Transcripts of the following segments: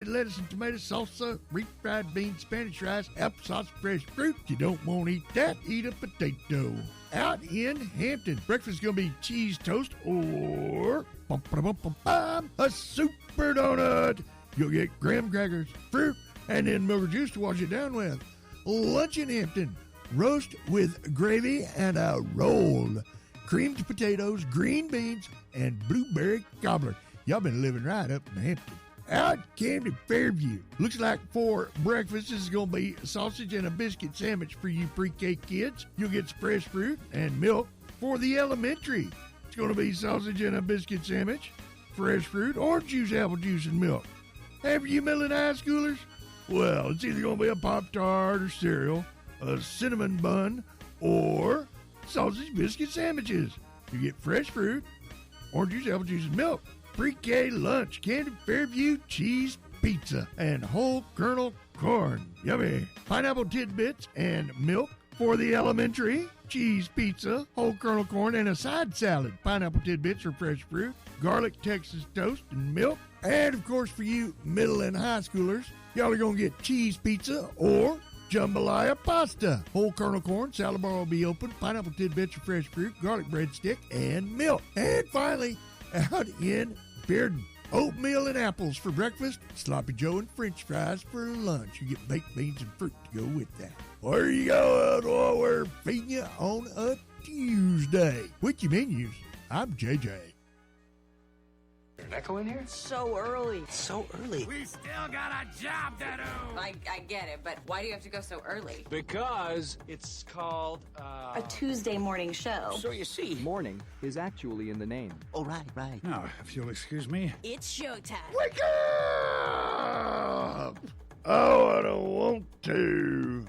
lettuce and tomato salsa, refried beans, Spanish rice, applesauce, fresh fruit. You don't want to eat that, eat a potato. Out in Hampton, breakfast is going to be cheese toast or a super donut. You'll get graham crackers, fruit, and then milk or juice to wash it down with. Lunch in Hampton, roast with gravy and a roll. Creamed potatoes, green beans, and blueberry cobbler. Y'all been living right up in Hampton. Out came to Fairview. Looks like for breakfast, this is going to be sausage and a biscuit sandwich for you pre-K kids. You'll get fresh fruit and milk. For the elementary, it's going to be sausage and a biscuit sandwich, fresh fruit, orange juice, apple juice, and milk. And for you middle and high schoolers, well, it's either going to be a Pop-Tart or cereal, a cinnamon bun, or sausage biscuit sandwiches. You get fresh fruit, orange juice, apple juice, and milk. Pre-K lunch, candy Fairview cheese pizza, and whole kernel corn. Yummy. Pineapple tidbits and milk for the elementary. Cheese pizza, whole kernel corn, and a side salad. Pineapple tidbits or fresh fruit. Garlic Texas toast and milk. And, of course, for you middle and high schoolers, y'all are going to get cheese pizza or jambalaya pasta. Whole kernel corn, salad bar will be open. Pineapple tidbits or fresh fruit. Garlic breadstick and milk. And finally, out in Bearden, oatmeal and apples for breakfast, sloppy joe and french fries for lunch. You get baked beans and fruit to go with that. There you go, what we're feeding you on a Tuesday. With your menus, I'm JJ. An echo in here? So early. So early. We still got a job to do. I get it, but why do you have to go so early? Because it's called, A Tuesday morning show. So you see. Morning is actually in the name. Oh, right. Now, if you'll excuse me. It's showtime. Wake up! Oh, I don't want to.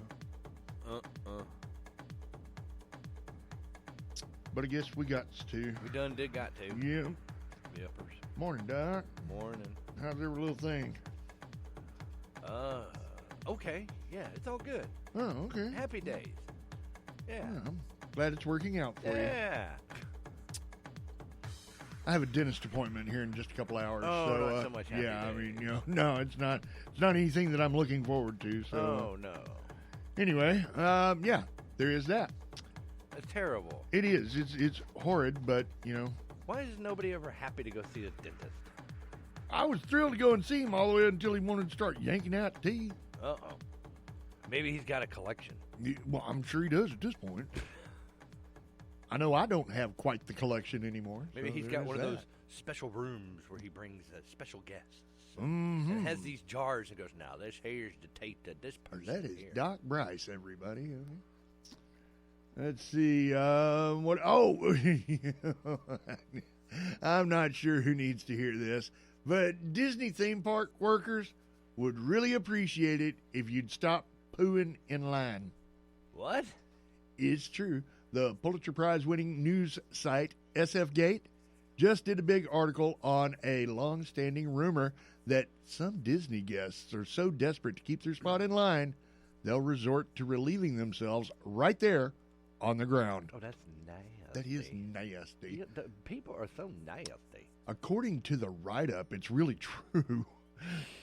But I guess we got to. We done did got to. Yeah. Yippers. Morning, Doc. Morning. How's every little thing? Okay. Yeah, it's all good. Oh, okay. Happy days. Yeah. I'm glad it's working out for you. Yeah. I have a dentist appointment here in just a couple hours. Oh, so, not so much happy yeah, days. I mean, no, it's not anything that I'm looking forward to. So, Oh, no. anyway, yeah, there is that. It's terrible. It is. It's horrid, but Why is nobody ever happy to go see a dentist? I was thrilled to go and see him all the way until he wanted to start yanking out teeth. Uh-oh. Maybe he's got a collection. Well, I'm sure he does at this point. I know I don't have quite the collection anymore. Maybe so he's got one there's of that. those special rooms where he brings special guests. Mm-hmm. And has these jars and goes, now this here's the tape to this person. That is here. Doc Bryce, everybody. Let's see. What? Oh, I'm not sure who needs to hear this, but Disney theme park workers would really appreciate it if you'd stop pooing in line. What? It's true. The Pulitzer Prize-winning news site SFGate just did a big article on a long-standing rumor that some Disney guests are so desperate to keep their spot in line, they'll resort to relieving themselves right there on the ground. Oh, that's nasty. That is nasty. Yeah, the people are so nasty. According to the write-up, it's really true.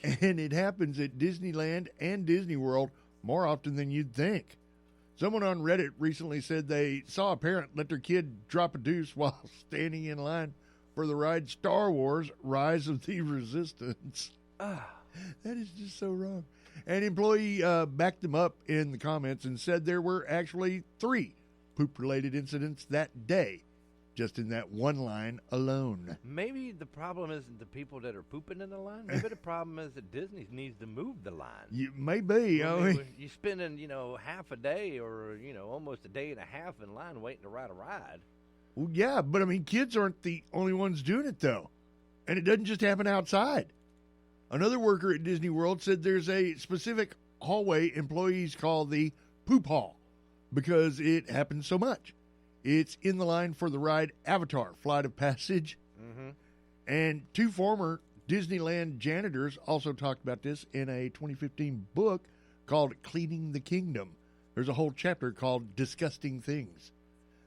And it happens at Disneyland and Disney World more often than you'd think. Someone on Reddit recently said they saw a parent let their kid drop a deuce while standing in line for the ride Star Wars Rise of the Resistance. That is just so wrong. An employee backed them up in the comments and said there were actually 3 poop-related incidents that day, just in that one line alone. Maybe the problem isn't the people that are pooping in the line. Maybe the problem is that Disney needs to move the line. Maybe. Well, I mean, you're spending, half a day or, almost a day and a half in line waiting to ride a ride. well, yeah, but I mean, kids aren't the only ones doing it, though. And it doesn't just happen outside. Another worker at Disney World said there's a specific hallway employees call the poop hall because it happens so much. It's in the line for the ride Avatar, Flight of Passage. Mm-hmm. And 2 former Disneyland janitors also talked about this in a 2015 book called Cleaning the Kingdom. There's a whole chapter called Disgusting Things.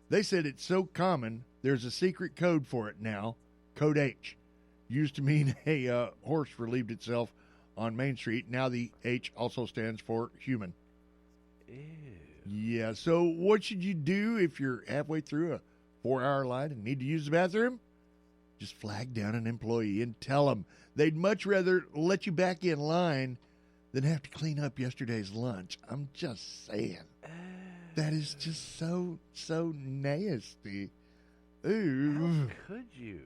They said it's so common, there's a secret code for it now, Code H. Used to mean a horse relieved itself on Main Street. Now the H also stands for human. Ew. Yeah, so what should you do if you're halfway through a 4-hour line and need to use the bathroom? Just flag down an employee and tell them they'd much rather let you back in line than have to clean up yesterday's lunch. I'm just saying. That is just so nasty. Ooh. How could you?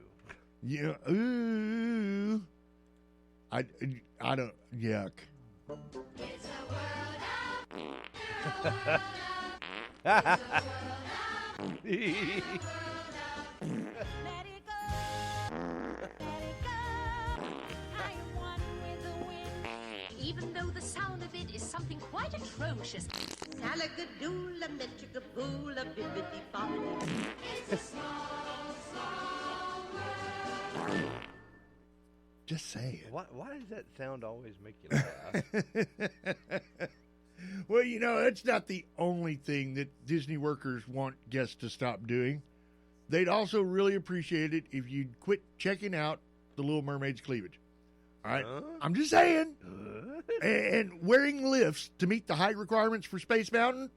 Yeah. Ooh. I don't. Yuck. Even though the sound of it is something quite atrocious. Salagadoola, metricaboola, bibbidi bobbidi. It's a small, small world. Just say it. Why does that sound always make you laugh? Well, you know, it's not the only thing that Disney workers want guests to stop doing. They'd also really appreciate it if you'd quit checking out the Little Mermaid's cleavage. All right? I'm just saying. And wearing lifts to meet the height requirements for Space Mountain?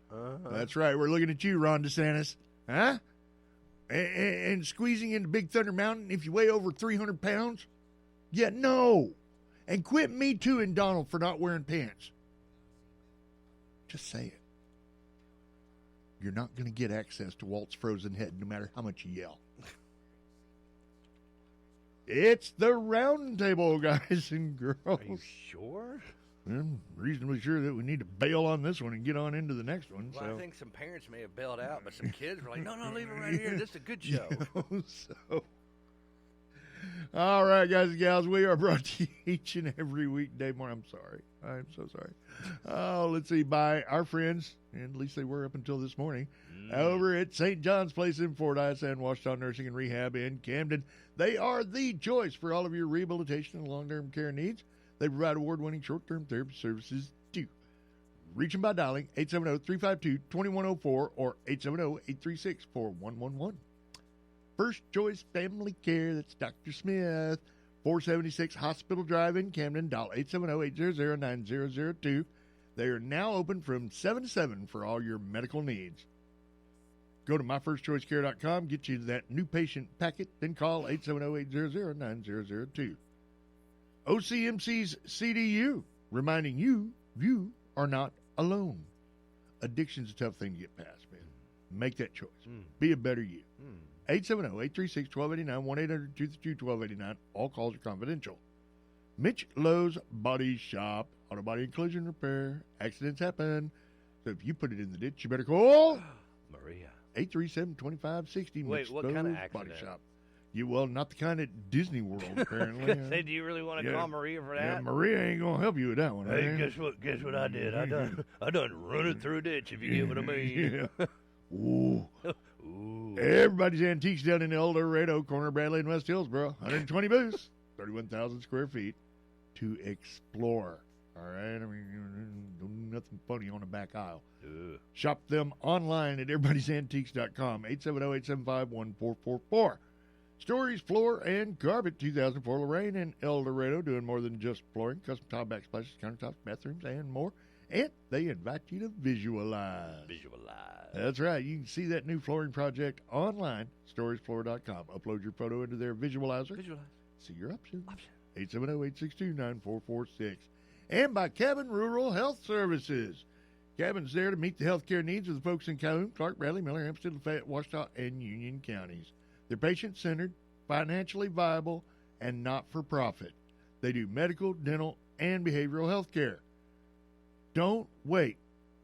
That's right. We're looking at you, Ron DeSantis. Huh? And squeezing into Big Thunder Mountain if you weigh over 300 pounds? Yeah, no. And quit Me Too-ing Donald for not wearing pants. Just say it. You're not going to get access to Walt's frozen head no matter how much you yell. It's the round table, guys and girls. Are you sure? I'm reasonably sure that we need to bail on this one and get on into the next one. Well, so. I think some parents may have bailed out, but some kids were like, no, leave it right here. This is a good show. So, all right, guys and gals, we are brought to you each and every weekday morning. I'm sorry. I'm so sorry. Oh, let's see, by our friends, and at least they were up until this morning, over at St. John's Place in Fordyce and Washington Nursing and Rehab in Camden. They are the choice for all of your rehabilitation and long-term care needs. They provide award-winning short-term therapy services too. Reach them by dialing 870-352-2104 or 870-836-4111. First Choice Family Care, that's Dr. Smith, 476 Hospital Drive in Camden, dial 870-800-9002. They are now open from 7 to 7 for all your medical needs. Go to myfirstchoicecare.com, get you that new patient packet, then call 870-800-9002. OCMC's CDU, reminding you are not alone. Addiction's a tough thing to get past, man. Make that choice. Be a better you. 870-836-1289, 1-800-232-1289. All calls are confidential. Mitch Lowe's Body Shop, auto body and collision repair. Accidents happen. So if you put it in the ditch, you better call Maria. 837-2560. Wait, Mitch what Lowe's kind of Body accident? Shop. Well, not the kind at Disney World, apparently. Say, do you really want to call Maria for that? Yeah, Maria ain't gonna help you with that one. Hey, guess what I did? I done run it through a ditch, if you get what I mean. Yeah. Ooh. Everybody's Antiques down in El Dorado, corner of Bradley and West Hillsboro. 120 booths, 31,000 square feet to explore. All right? I mean, nothing funny on the back aisle. Shop them online at everybodysantiques.com, 870-875-1444. Stories, floor, and carpet, 2004 Lorraine and El Dorado, doing more than just flooring, custom tile backsplashes, countertops, bathrooms, and more. And they invite you to visualize. That's right. You can see that new flooring project online, storiesfloor.com. Upload your photo into their visualizer. See your options. 870-862-9446. And by Cabin Rural Health Services. Cabin's there to meet the healthcare needs of the folks in Calhoun, Clark, Bradley, Miller, Hempstead, Lafayette, Washita, and Union counties. They're patient-centered, financially viable, and not-for-profit. They do medical, dental, and behavioral health care. Don't wait.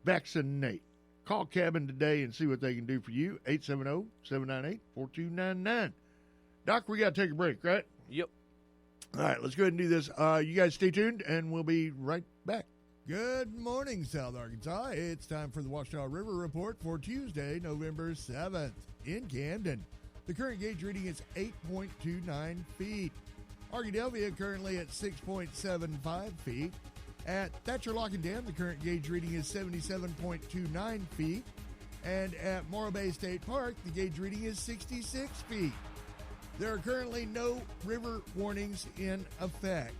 Vaccinate. Call Cabin today and see what they can do for you. 870-798-4299. Doc, we got to take a break, right? Yep. All right, let's go ahead and do this. You guys stay tuned, and we'll be right back. Good morning, South Arkansas. It's time for the Washita River Report for Tuesday, November 7th in Camden. The current gauge reading is 8.29 feet. Arkadelphia currently at 6.75 feet. At Thatcher Lock and Dam, the current gauge reading is 77.29 feet. And at Morro Bay State Park, the gauge reading is 66 feet. There are currently no river warnings in effect.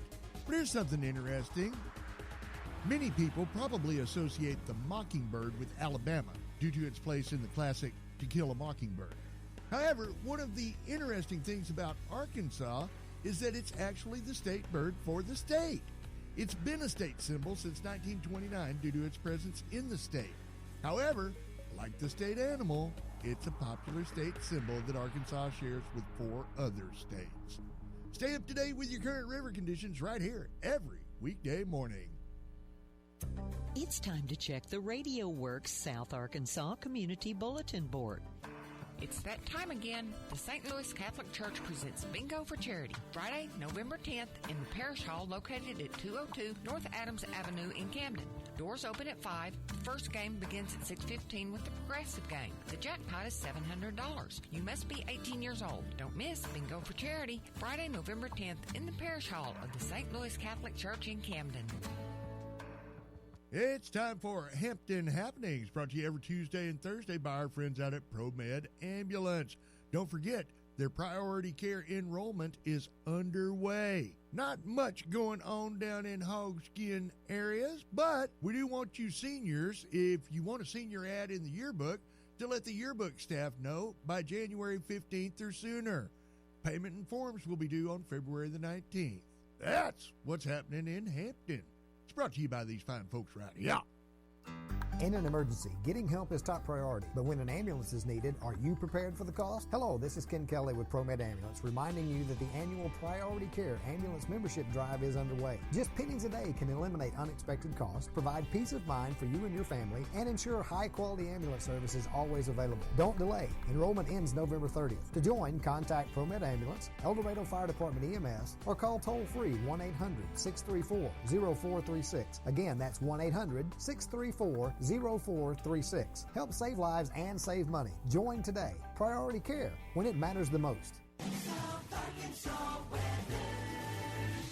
But here's something interesting. Many people probably associate the mockingbird with Alabama due to its place in the classic To Kill a Mockingbird. However, one of the interesting things about Arkansas is that it's actually the state bird for the state. It's been a state symbol since 1929 due to its presence in the state. However, like the state animal, it's a popular state symbol that Arkansas shares with 4 other states. Stay up to date with your current river conditions right here every weekday morning. It's time to check the Radio Works South Arkansas Community Bulletin Board. It's that time again. The St. Louis Catholic Church presents Bingo for Charity, Friday, November 10th in the Parish Hall located at 202 North Adams Avenue in Camden. Doors open at 5. The first game begins at 6:15 with the progressive game. The jackpot is $700. You must be 18 years old. Don't miss Bingo for Charity, Friday, November 10th in the Parish Hall of the St. Louis Catholic Church in Camden. It's time for Hampton Happenings, brought to you every Tuesday and Thursday by our friends out at ProMed Ambulance. Don't forget, their priority care enrollment is underway. Not much going on down in Hogskin areas, but we do want you seniors, if you want a senior ad in the yearbook, to let the yearbook staff know by January 15th or sooner. Payment and forms will be due on February the 19th. That's what's happening in Hampton. It's brought to you by these fine folks right here. In an emergency, getting help is top priority, but when an ambulance is needed, are you prepared for the cost? Hello, this is Ken Kelly with ProMed Ambulance, reminding you that the annual Priority Care Ambulance Membership Drive is underway. Just pennies a day can eliminate unexpected costs, provide peace of mind for you and your family, and ensure high-quality ambulance service is always available. Don't delay. Enrollment ends November 30th. To join, contact ProMed Ambulance, El Dorado Fire Department EMS, or call toll-free 1-800-634-0436. Again, that's 1-800-634-0436. Help save lives and save money. Join today. Priority care when it matters the most.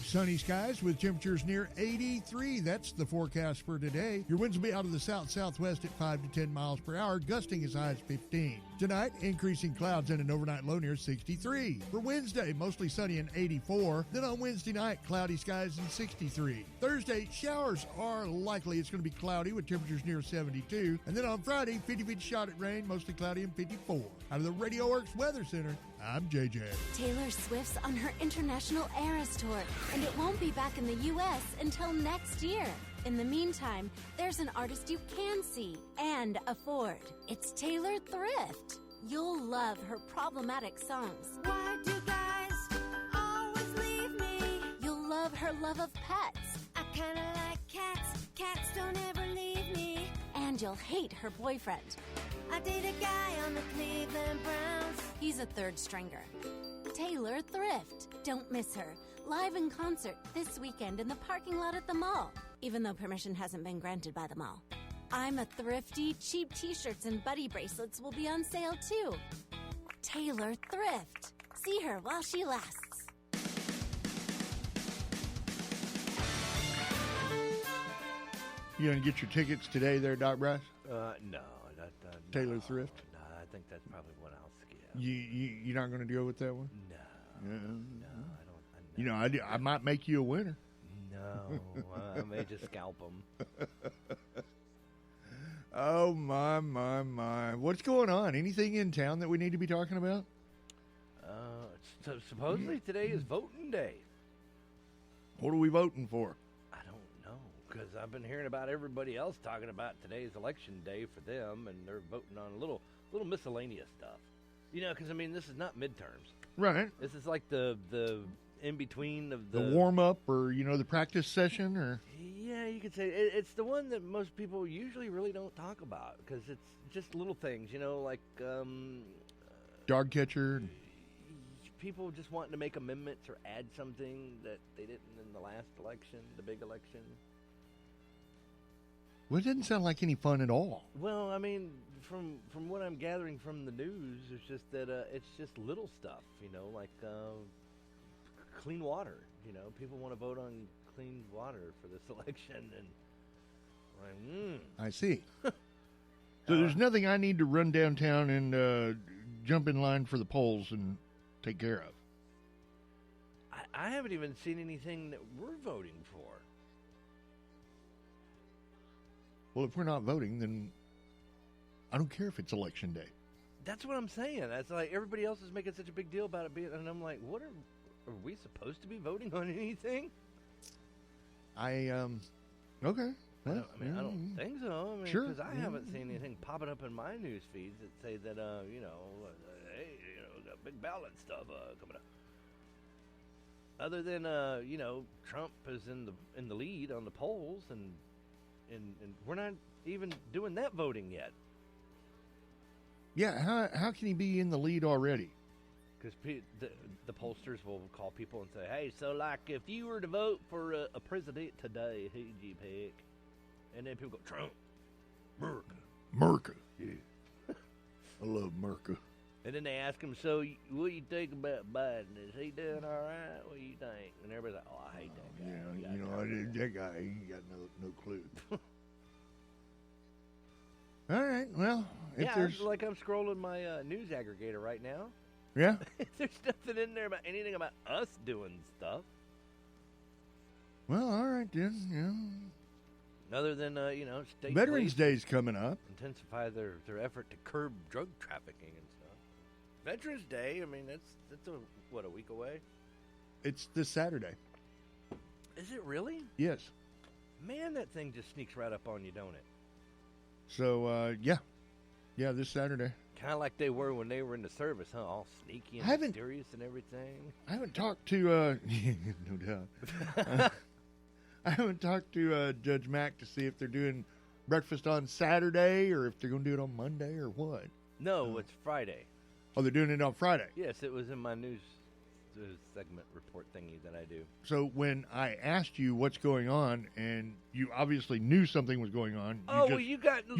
Sunny skies with temperatures near 83. That's the forecast for today. Your winds will be out of the south-southwest at 5 to 10 miles per hour, gusting as high as 15. Tonight, increasing clouds and an overnight low near 63. For Wednesday, mostly sunny and 84. Then on Wednesday night, cloudy skies and 63. Thursday, showers are likely. It's going to be cloudy with temperatures near 72. And then on Friday, 50-50 shot at rain, mostly cloudy and 54. Out of the Radio Works Weather Center, I'm JJ. Taylor Swift's on her international Eras tour, and it won't be back in the U.S. until next year. In the meantime, there's an artist you can see and afford. It's Taylor Thrift. You'll love her problematic songs. Why do guys always leave me? You'll love her love of pets. I kinda like cats. Cats don't ever leave me. And you'll hate her boyfriend. I date a guy on the Cleveland Browns. He's a third stringer. Taylor Thrift. Don't miss her. Live in concert this weekend in the parking lot at the mall, even though permission hasn't been granted by the mall. I'm a Thrifty. Cheap t-shirts and buddy bracelets will be on sale too. Taylor Thrift. See her while she lasts. You going to get your tickets today there, Doc Bryce? No. Taylor no, Thrift? No, I think that's probably one I'll skip. You're not going to deal with that one? No. No, I don't. I might make you a winner. No, I may just scalp them. Oh, my. What's going on? Anything in town that we need to be talking about? So supposedly today is voting day. What are we voting for? I don't know, because I've been hearing about everybody else talking about today's election day for them, and they're voting on a little miscellaneous stuff. Because, this is not midterms. Right. This is like the in-between of the warm-up or, the practice session? Or yeah, you could say. It's the one that most people usually really don't talk about because it's just little things, like... dog catcher. People just wanting to make amendments or add something that they didn't in the last election, the big election. Well, it didn't sound like any fun at all. Well, from what I'm gathering from the news, it's just that it's just little stuff, like clean water. People want to vote on clean water for this election, and I see. So there's nothing I need to run downtown and jump in line for the polls and take care of. I haven't even seen anything that we're voting for. Well, if we're not voting, then I don't care if it's election day. That's what I'm saying. That's like everybody else is making such a big deal about it being, and I'm like, what are we supposed to be voting on anything? Okay. Well, I don't think so. I mean, sure. Because I haven't seen anything popping up in my news feeds that say that, hey, got big ballot stuff coming up. Other than, Trump is in the lead on the polls, and we're not even doing that voting yet. Yeah, how can he be in the lead already? Because the pollsters will call people and say, hey, so like if you were to vote for a president today, who'd you pick? And then people go, Trump. Merca. Yeah. I love Merca. And then they ask him, so what do you think about Biden? Is he doing all right? What do you think? And everybody's like, oh, I hate that guy. Yeah, that guy ain't got no clue. All right, well, if there's... I'm scrolling my news aggregator right now. Yeah? There's nothing in there about anything about us doing stuff. Well, all right then, yeah. Other than, state Veterans Day's coming up. Intensify their effort to curb drug trafficking and stuff. Veterans Day, I mean, that's a week away? It's this Saturday. Is it really? Yes. Man, that thing just sneaks right up on you, don't it? So, yeah, this Saturday. Kind of like they were when they were in the service, huh? All sneaky and mysterious and everything. I haven't talked to, no doubt. I haven't talked to Judge Mack to see if they're doing breakfast on Saturday or if they're going to do it on Monday or what. No, it's Friday. Oh, they're doing it on Friday? Yes, it was in my news segment report thingy that I do. So when I asked you what's going on, and you obviously knew something was going on, you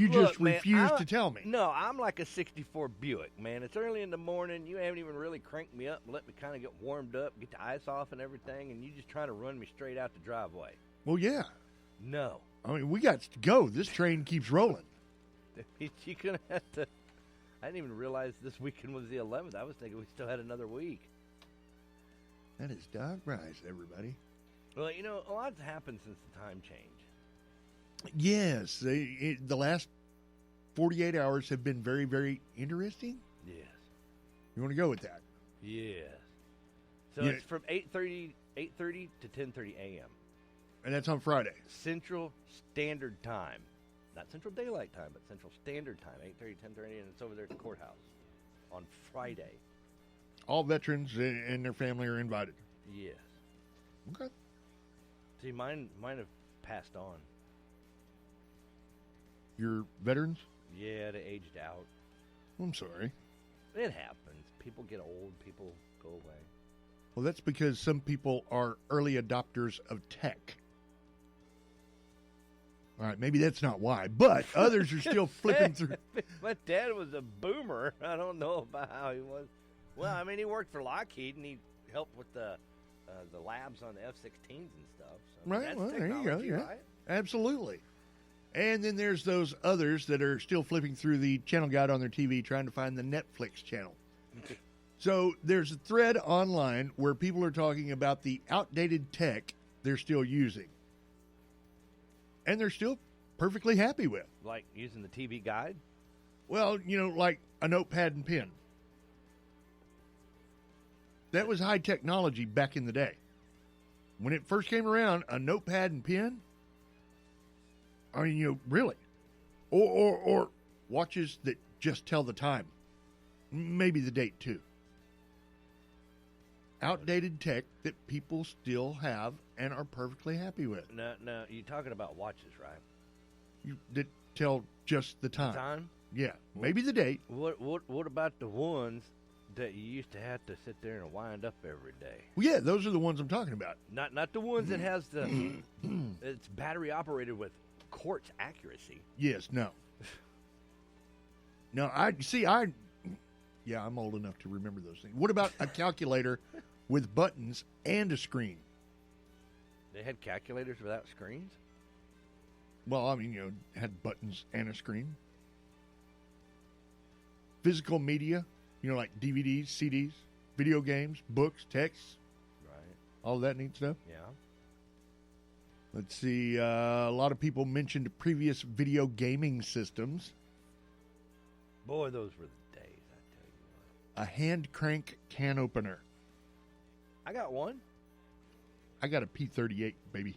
just refused to tell me. No, I'm like a 64 Buick, man. It's early in the morning. You haven't even really cranked me up and let me kind of get warmed up, get the ice off and everything, and you just trying to run me straight out the driveway. Well, yeah. No. I mean, we got to go. This train keeps rolling. You're going to have to... I didn't even realize this weekend was the 11th. I was thinking we still had another week. That is Doc Bryce, everybody. Well, a lot's happened since the time change. Yes. The last 48 hours have been very, very interesting. Yes. You want to go with that? Yes. So it's from 8:30 to 10:30 a.m. And that's on Friday. Central Standard Time. Not Central Daylight Time, but Central Standard Time, 8:30, 10:30, and it's over there at the courthouse on Friday. All veterans and their family are invited. Yes. Okay. See, mine have passed on. Your veterans? Yeah, they aged out. I'm sorry. It happens. People get old. People go away. Well, that's because some people are early adopters of tech. All right, maybe that's not why, but others are still flipping through. My dad was a boomer. I don't know about how he was. Well, I mean, he worked for Lockheed, and he helped with the labs on the F-16s and stuff. So Right, that's well, there you go. Yeah, right? Absolutely. And then there's those others that are still flipping through the channel guide on their TV trying to find the Netflix channel. So there's a thread online where people are talking about the outdated tech they're still using. And they're still perfectly happy with. Like using the TV guide? Well, like a notepad and pen. That was high technology back in the day. When it first came around, a notepad and pen, I mean, really. Or watches that just tell the time. Maybe the date, too. Outdated tech that people still have and are perfectly happy with. No, you're talking about watches, right? That tell just the time. The time? Yeah, maybe the date. What about the ones that you used to have to sit there and wind up every day? Well, yeah, those are the ones I'm talking about. Not the ones that has the it's battery operated with quartz accuracy. Yes, no. No, I'm old enough to remember those things. What about a calculator with buttons and a screen? They had calculators without screens? Well, I mean, had buttons and a screen. Physical media, like DVDs, CDs, video games, books, texts. Right. all that neat stuff. Yeah. Let's see. A lot of people mentioned previous video gaming systems. Boy, those were the days, I tell you what. A hand crank can opener. I got one. I got a P38, baby.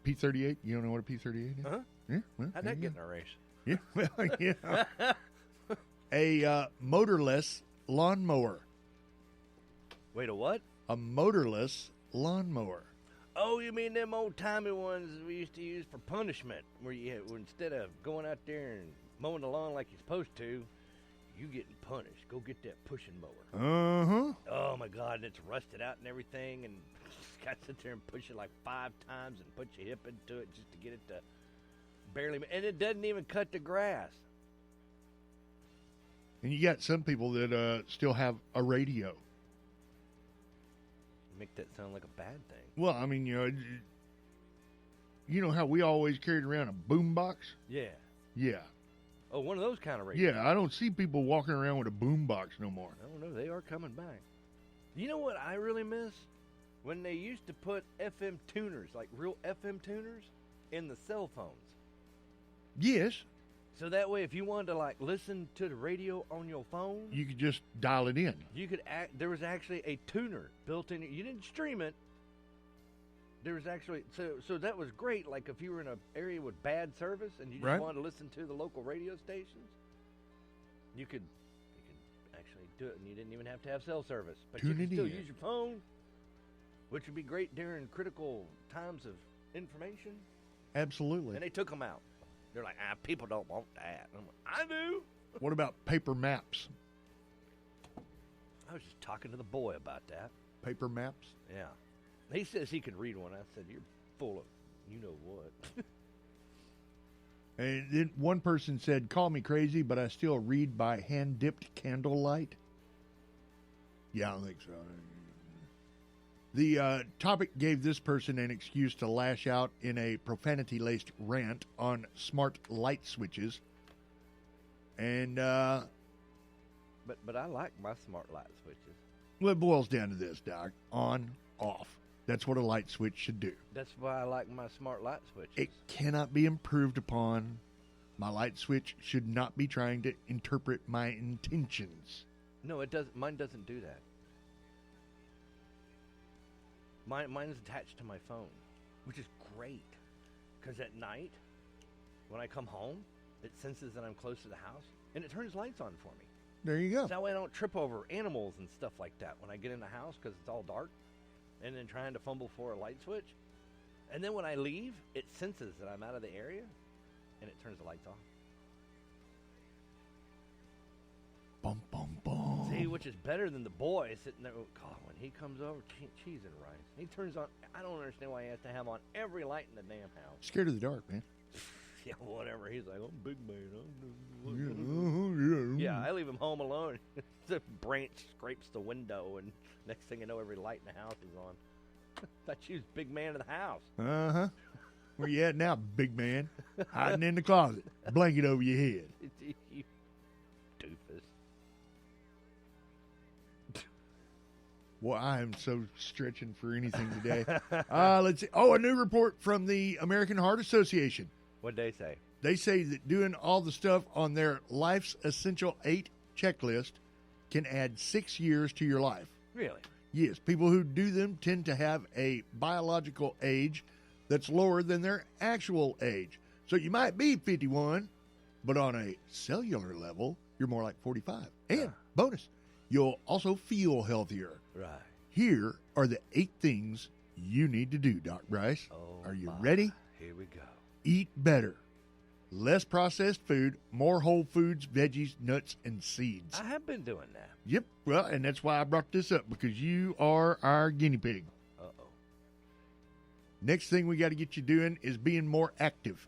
P38? You don't know what a P38 is? Huh? Yeah. Well, How'd that get in a race? Yeah. Well, yeah. A motorless lawnmower. Wait, a what? A motorless lawnmower. Oh, you mean them old-timey ones we used to use for punishment, where instead of going out there and mowing the lawn like you're supposed to, you getting punished. Go get that pushing mower. Uh-huh. Oh, my God, and it's rusted out and everything, and got to sit there and push it like 5 times and put your hip into it just to get it to barely... And it doesn't even cut the grass. And you got some people that still have a radio. Make that sound like a bad thing. Well, I mean, you know how we always carried around a boom box? Yeah. Yeah. Oh, one of those kind of radios. Yeah, I don't see people walking around with a boom box no more. I don't know. They are coming back. You know what I really miss? When they used to put FM tuners, like real FM tuners, in the cell phones. Yes. So that way, if you wanted to like listen to the radio on your phone, You could just dial it in. you could. There was actually a tuner built in. You didn't stream it. There was actually so that was great. Like if you were in an area with bad service and you just Right. wanted to listen to the local radio stations, you could actually do it, and you didn't even have to have cell service. But Tune you could it still in. use your phone, which would be great during critical times of information. Absolutely. And they took them out. They're like, people don't want that. And I'm like, I do. What about paper maps? I was just talking to the boy about that. Paper maps? Yeah. He says he can read one. I said, you're full of you know what. And then one person said, call me crazy, but I still read by hand-dipped candlelight. Yeah, I don't think so. The topic gave this person an excuse to lash out in a profanity-laced rant on smart light switches. And, But I like my smart light switches. well, it boils down to this, Doc. On, off. That's what a light switch should do. That's why I like my smart light switches. It cannot be improved upon. My light switch should not be trying to interpret my intentions. No, it doesn't. Mine doesn't do that. Mine is attached to my phone, which is great. Because at night, when I come home, it senses that I'm close to the house, and it turns lights on for me. There you go. So that way I don't trip over animals and stuff like that when I get in the house because it's all dark, and then trying to fumble for a light switch. And then when I leave, it senses that I'm out of the area, and it turns the lights off. Bum, bum, bum. See, which is better than the boy sitting there. Oh, God, when he comes over, cheese and rice. He turns on. I don't understand why he has to have on every light in the damn house. Scared of the dark, man. Yeah, whatever. He's like, I'm big man. Yeah. Yeah, I leave him home alone. The branch scrapes the window, and next thing you know, every light in the house is on. Thought you was big man of the house. Uh-huh. Where you at now, big man? Hiding in the closet. Blanket over your head. You doofus. Well, I am so stretching for anything today. Let's see. Oh, a new report from the American Heart Association. What'd they say? They say that doing all the stuff on their Life's Essential 8 checklist can add 6 years to your life. Really? Yes, people who do them tend to have a biological age that's lower than their actual age. So you might be 51, but on a cellular level, you're more like 45. And bonus, you'll also feel healthier. Right. Here are the 8 things you need to do, Doc Bryce. Oh, are you ready? Here we go. Eat better. Less processed food, more whole foods, veggies, nuts, and seeds. I have been doing that. Yep. Well, and that's why I brought this up, because you are our guinea pig. Uh-oh. Next thing we got to get you doing is being more active.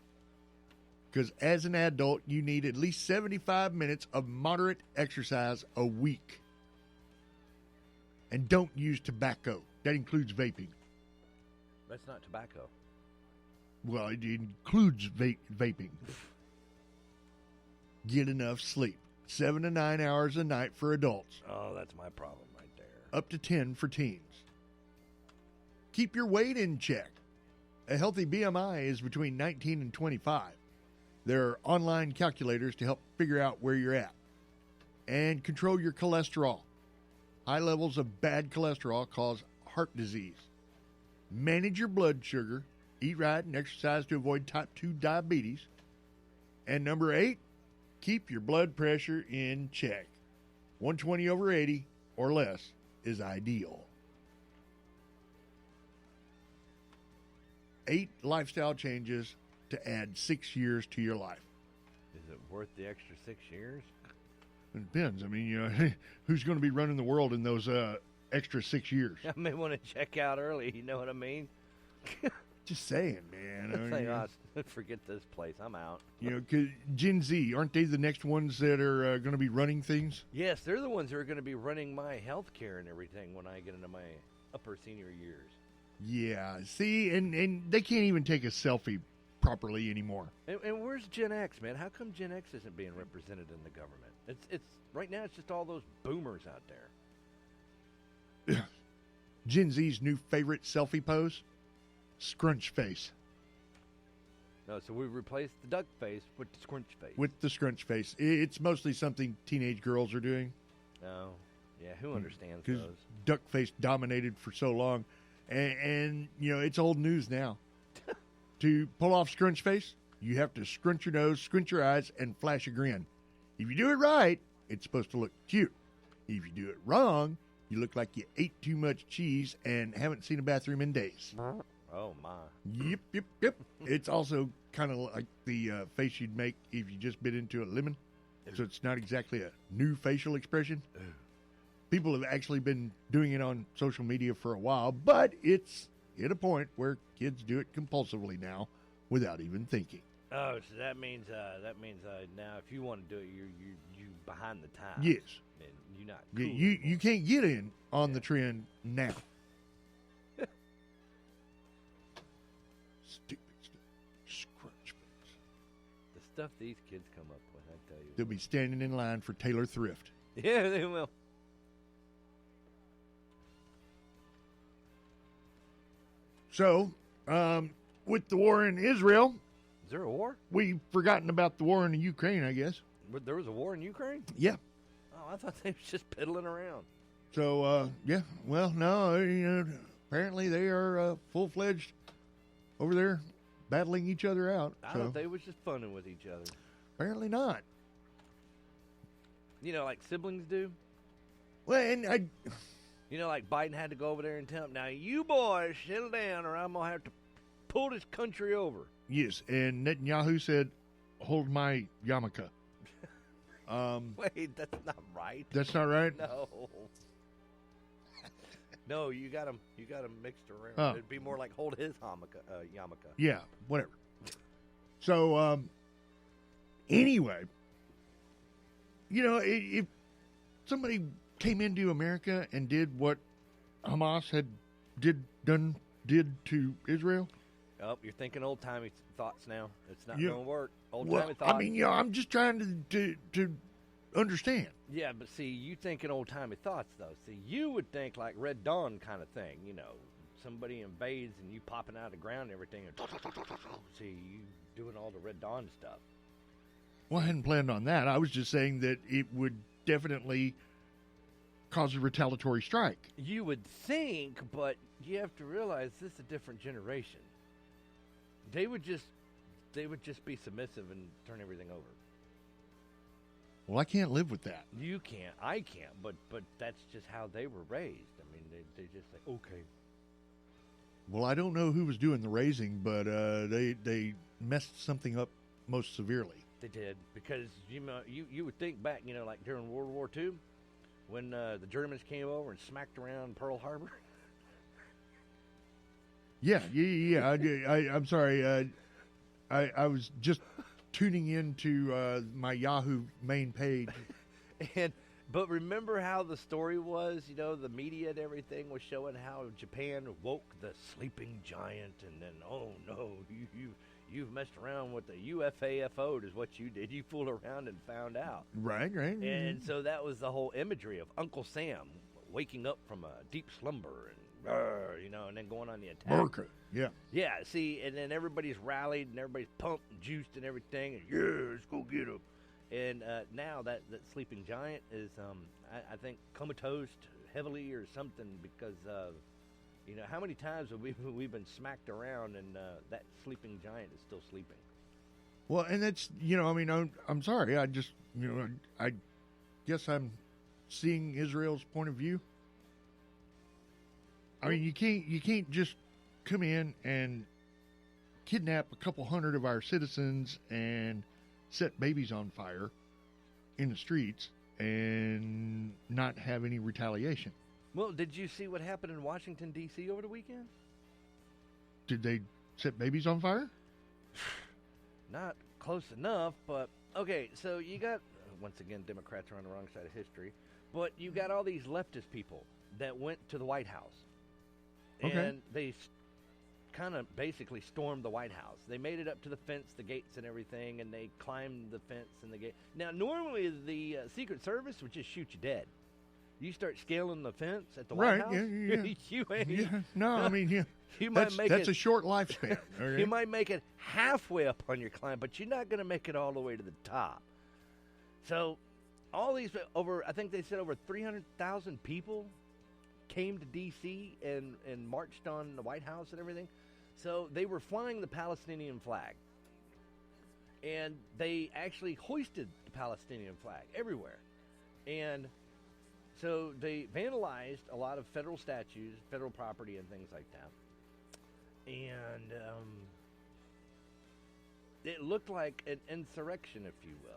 Because as an adult, you need at least 75 minutes of moderate exercise a week. And don't use tobacco. That includes vaping. That's not tobacco. Well, it includes vaping. Get enough sleep. 7 to 9 hours a night for adults. Oh, that's my problem right there. up to 10 for teens. Keep your weight in check. A healthy BMI is between 19 and 25. There are online calculators to help figure out where you're at. And control your cholesterol. High levels of bad cholesterol cause heart disease. Manage your blood sugar. Eat right and exercise to avoid type 2 diabetes. And number 8, keep your blood pressure in check. 120 over 80 or less is ideal. 8 lifestyle changes to add 6 years to your life. Is it worth the extra 6 years? It depends. I mean, who's going to be running the world in those extra 6 years? I may want to check out early, you know what I mean? Just saying, man. Forget this place. I'm out. 'Cause Gen Z, aren't they the next ones that are going to be running things? Yes, they're the ones who are going to be running my health care and everything when I get into my upper senior years. Yeah, see, and they can't even take a selfie properly anymore. And where's Gen X, man? How come Gen X isn't being represented in the government? It's right now. It's just all those boomers out there. Gen Z's new favorite selfie pose: scrunch face. No, so we replaced the duck face with the scrunch face. With the scrunch face, it's mostly something teenage girls are doing. Oh, yeah. Who understands Because those? duck face dominated for so long, and it's old news now. To pull off scrunch face, you have to scrunch your nose, squint your eyes, and flash a grin. If you do it right, it's supposed to look cute. If you do it wrong, you look like you ate too much cheese and haven't seen a bathroom in days. Oh, my. Yep. It's also kind of like the face you'd make if you just bit into a lemon. So it's not exactly a new facial expression. People have actually been doing it on social media for a while, but it's at a point where kids do it compulsively now without even thinking. Oh, so that means now if you want to do it, you behind the times. Yes. And you're not cool. You can't get in on the trend now. Stupid stuff. Scrunch face. The stuff these kids come up with, I tell you. They'll be standing in line for Taylor Thrift. Yeah, they will. So, with the war in Israel, is there a war? We've forgotten about the war in the Ukraine, I guess. But there was a war in Ukraine? Yeah. Oh, I thought they was just piddling around. So, yeah. Well, no, apparently they are full-fledged over there battling each other out. I thought they was just funning with each other. Apparently not. Like siblings do? Well, and like Biden had to go over there and tell him, now you boys settle down or I'm going to have to pull this country over. Yes, and Netanyahu said, hold my yarmulke. Wait, that's not right. That's not right? No. No, you got them mixed around. Oh. It'd be more like hold his yarmulke. Yeah, whatever. So, anyway, if somebody came into America and did what Hamas did to Israel. Oh, you're thinking old-timey thoughts now. It's not going to work. Old-timey thoughts. I mean, I'm just trying to understand. Yeah, but see, you thinking old-timey thoughts, though. See, you would think like Red Dawn kind of thing, somebody invades and you popping out of the ground and everything. And see, you doing all the Red Dawn stuff. Well, I hadn't planned on that. I was just saying that it would definitely cause a retaliatory strike. You would think, but you have to realize this is a different generation. They would just be submissive and turn everything over. Well, I can't live with that. You can't. I can't. But that's just how they were raised. I mean, they just say, okay. Well, I don't know who was doing the raising, but they messed something up most severely. They did, because you would think back, like during World War II, when the Germans came over and smacked around Pearl Harbor. Yeah. I'm sorry. I was just tuning into my Yahoo main page. But remember how the story was, the media and everything was showing how Japan woke the sleeping giant, and then, oh no, you've messed around with the UFAFO is what you did. You fooled around and found out. Right. And so that was the whole imagery of Uncle Sam waking up from a deep slumber and, and then going on the attack. Burka, yeah. Yeah, see, and then everybody's rallied and everybody's pumped and juiced and everything, and let's go get him. And now that sleeping giant is, I think, comatose heavily or something because how many times have we've been smacked around and that sleeping giant is still sleeping. Well, and that's, I'm sorry. I just, I guess I'm seeing Israel's point of view. I mean, you can't just come in and kidnap a couple hundred of our citizens and set babies on fire in the streets and not have any retaliation. Well, did you see what happened in Washington, D.C. over the weekend? Did they set babies on fire? Not close enough, but okay, so you got, once again, Democrats are on the wrong side of history, but you got all these leftist people that went to the White House. Okay. And they kind of basically stormed the White House. They made it up to the fence, the gates and everything, and they climbed the fence and the gate. Now, normally the Secret Service would just shoot you dead. You start scaling the fence at the White House, you ain't. Yeah. No, I mean, you might make that's a short lifespan. Okay? You might make it halfway up on your climb, but you're not going to make it all the way to the top. So, all these I think they said over 300,000 people came to D.C. and marched on the White House and everything. So they were flying the Palestinian flag, and they actually hoisted the Palestinian flag everywhere, and so they vandalized a lot of federal statues, federal property, and things like that. And it looked like an insurrection, if you will.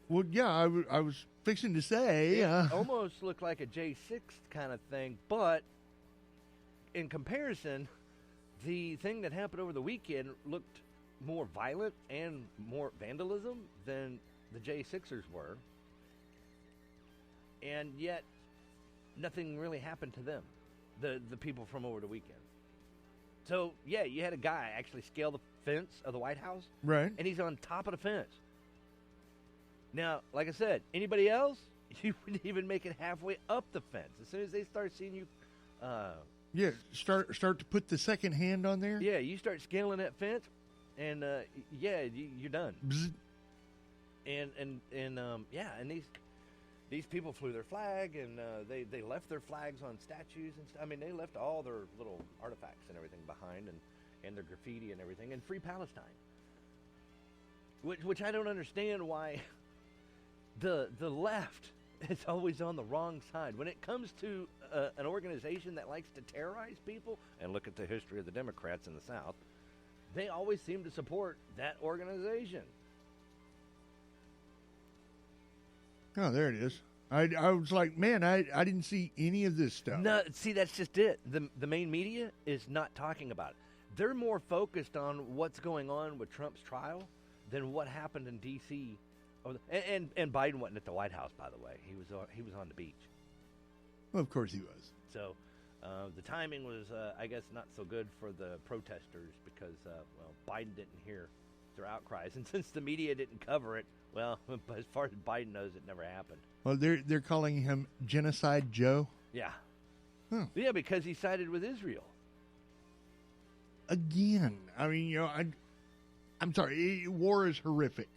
Well, yeah, I was fixing to say. It almost looked like a J6 kind of thing, but in comparison, the thing that happened over the weekend looked more violent and more vandalism than the J6ers were. And yet, nothing really happened to them, the people from over the weekend. So, yeah, you had a guy actually scale the fence of the White House. Right. And he's on top of the fence. Now, like I said, anybody else, you wouldn't even make it halfway up the fence. As soon as they start seeing you... start to put the second hand on there. Yeah, you start scaling that fence, and, you're done. Bzz. And these people flew their flag, and they left their flags on statues and stuff. I mean, they left all their little artifacts and everything behind, and their graffiti and everything, and free Palestine. Which I don't understand why the left is always on the wrong side. When it comes to an organization that likes to terrorize people, and look at the history of the Democrats in the South, they always seem to support that organization. Oh, there it is. I was like, man, I didn't see any of this stuff. No, see, that's just it. The main media is not talking about it. They're more focused on what's going on with Trump's trial than what happened in D.C. And Biden wasn't at the White House, by the way. He was on the beach. Well, of course he was. So the timing was, I guess, not so good for the protesters because, Biden didn't hear their outcries. And since the media didn't cover it, well, as far as Biden knows, it never happened. Well, they're calling him Genocide Joe. Yeah. Huh. Yeah, because he sided with Israel. Again, I mean, I'm sorry, war is horrific.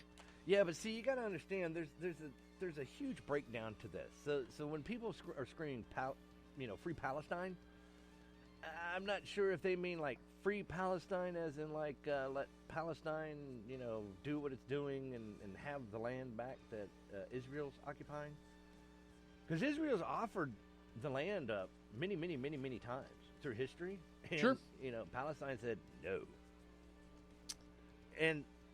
Yeah, but see, you got to understand, there's a huge breakdown to this. So when people are screaming, free Palestine, I'm not sure if they mean like free Palestine as in like let Palestine, do what it's doing and have the land back that Israel's occupying. Because Israel's offered the land up many, many, many, many times through history. And, sure. Palestine said no.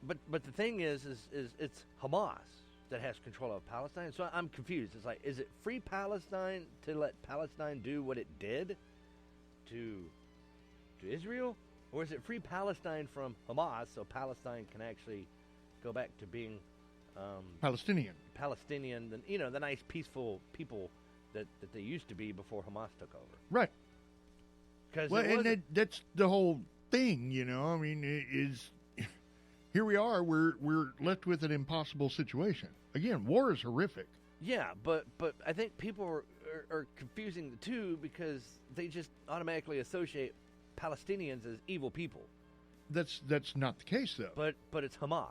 But the thing is it's Hamas that has control of Palestine. So I'm confused. It's like, is it free Palestine to let Palestine do what it did to Israel? Or is it free Palestine from Hamas so Palestine can actually go back to being Palestinian, the nice, peaceful people that they used to be before Hamas took over? Right. Well, that's the whole thing, I mean, here we are, we're left with an impossible situation. Again, war is horrific. Yeah, but I think people are are confusing the two because they just automatically associate Palestinians as evil people. That's not the case, though. But it's Hamas.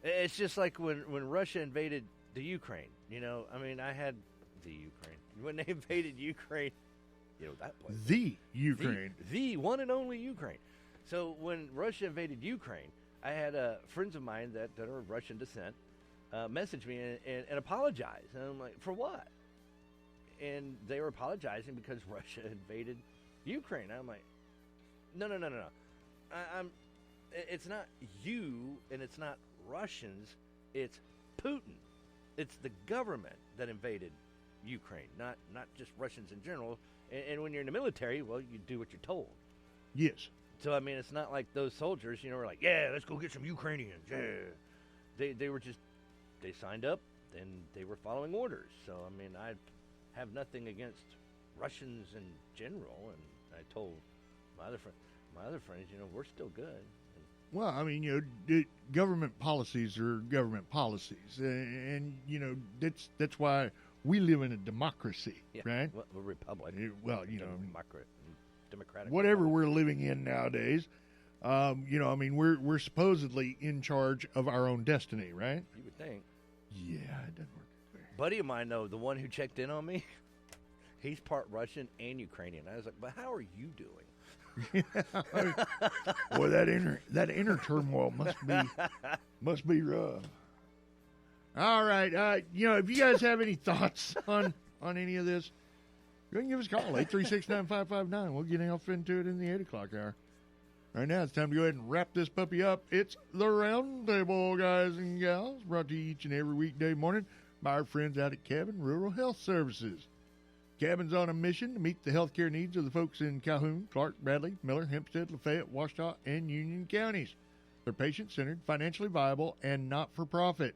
It's just like when Russia invaded the Ukraine. You know, I mean, I had the Ukraine. When they invaded Ukraine, you know, that place. The Ukraine. The one and only Ukraine. So when Russia invaded Ukraine, I had friends of mine that are of Russian descent message me and apologize. And I'm like, for what? And they were apologizing because Russia invaded Ukraine. I'm like, no. It's not you and it's not Russians. It's Putin. It's the government that invaded Ukraine, not just Russians in general. And when you're in the military, well, you do what you're told. Yes. So, I mean, it's not like those soldiers, you know, were like, yeah, let's go get some Ukrainians. Yeah. They were just, they signed up and they were following orders. So, I mean, I have nothing against Russians in general. And I told my other friends, you know, we're still good. Well, I mean, you know, government policies are government policies. And you know, that's why we live in a democracy, right? Well, a republic. Well, you know, democratic. Whatever republic. we're living in nowadays, you know, I mean, we're supposedly in charge of our own destiny, right? You would think. Yeah, it doesn't work that way. Buddy of mine, though, the one who checked in on me, he's part Russian and Ukrainian. I was like, but how are you doing? Boy, that inner turmoil must be rough. All right, you know, if you guys have any thoughts on any of this, go ahead and give us a call, 836-9559. We'll get off into it in the 8 o'clock hour. Right now, it's time to go ahead and wrap this puppy up. It's the Round Table, guys and gals, brought to you each and every weekday morning by our friends out at Cabin Rural Health Services. Cabin's on a mission to meet the healthcare needs of the folks in Calhoun, Clark, Bradley, Miller, Hempstead, Lafayette, Ouachita, and Union counties. They're patient-centered, financially viable, and not-for-profit.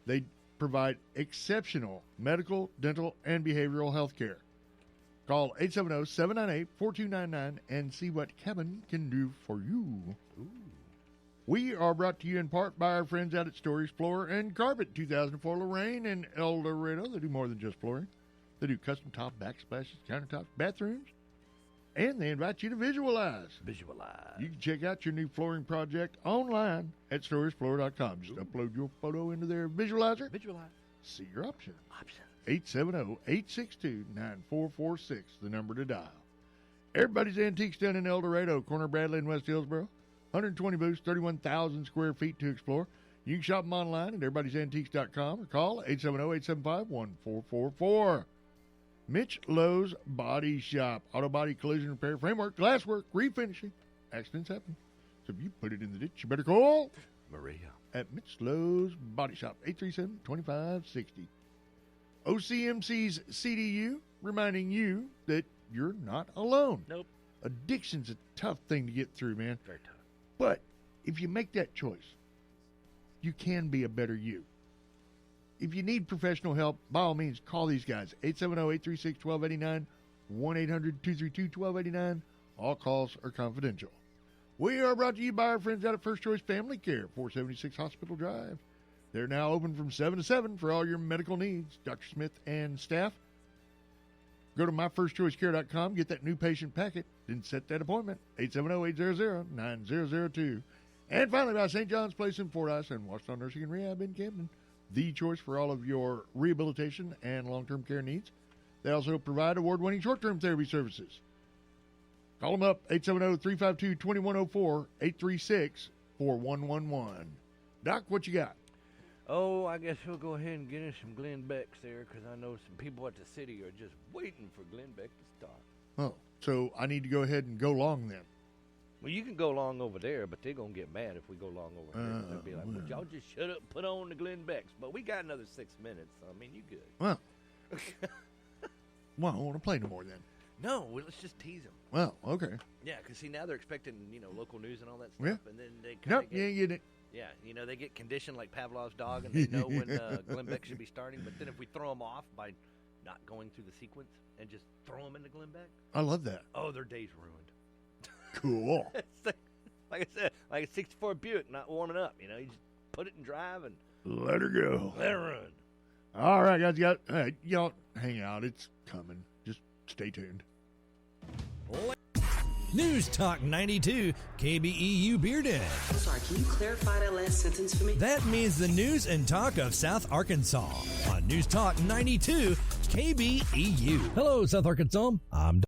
They provide exceptional medical, dental, and behavioral health care. Call 870-798-4299 and see what Cabin can do for you. Ooh. We are brought to you in part by our friends out at Stories Floor and Carpet, 2004 Lorraine and El Dorado. They do more than just flooring. They do custom top, backsplashes, countertops, bathrooms, and they invite you to visualize. You can check out your new flooring project online at storiesfloor.com. Just upload your photo into their visualizer. See your options. 870-862-9446, the number to dial. Everybody's Antiques down in El Dorado, corner Bradley and West Hillsboro. 120 booths, 31,000 square feet to explore. You can shop them online at everybody'santiques.com or call 870-875-1444. Mitch Lowe's Body Shop. Auto body collision repair, framework, glasswork, refinishing. Accidents happen. So if you put it in the ditch, you better call Maria at Mitch Lowe's Body Shop, 837-2560. OCMC's CDU, reminding you that you're not alone. Nope. Addiction's a tough thing to get through, man. Very tough. But if you make that choice, you can be a better you. If you need professional help, by all means, call these guys. 870-836-1289, 1-800-232-1289. All calls are confidential. We are brought to you by our friends out at First Choice Family Care, 476 Hospital Drive. They're now open from 7 to 7 for all your medical needs. Dr. Smith and staff. Go to myfirstchoicecare.com, get that new patient packet, then set that appointment. 870-800-9002. And finally, by St. John's Place in Fordyce and Washington Nursing and Rehab in Camden. The choice for all of your rehabilitation and long-term care needs. They also provide award-winning short-term therapy services. Call them up, 870-352-2104, 836-4111. Doc, what you got? Oh, I guess we'll go ahead and get in some Glenn Becks there because I know some people at the city are just waiting for Glenn Beck to start. Oh, so I need to go ahead and go long then. Well, you can go long over there, but they're going to get mad if we go long over here. They'll be like, well, y'all just shut up and put on the Glenn Becks. But we got another 6 minutes, so, I mean, you good. Well, I don't want to play no more then. No, let's just tease them. Well, okay. Yeah, because, see, now they're expecting, you know, local news and all that stuff. Yeah. And then they kind of get... Yeah, you know, they get conditioned like Pavlov's dog, and they know when Glenn Beck should be starting. But then if we throw them off by not going through the sequence and just throw them into Glenn Beck. I love that. Oh, their day's ruined. Cool. It's like I said, like a 64 Buick not warming up. You know, you just put it in drive and let her go. Let her run. All right, guys. Y'all hang out. It's coming. Just stay tuned. News Talk 92, KBEU Beer Den. Sorry, can you clarify that last sentence for me? That means the news and talk of South Arkansas on News Talk 92, KBEU. Hello, South Arkansas. I'm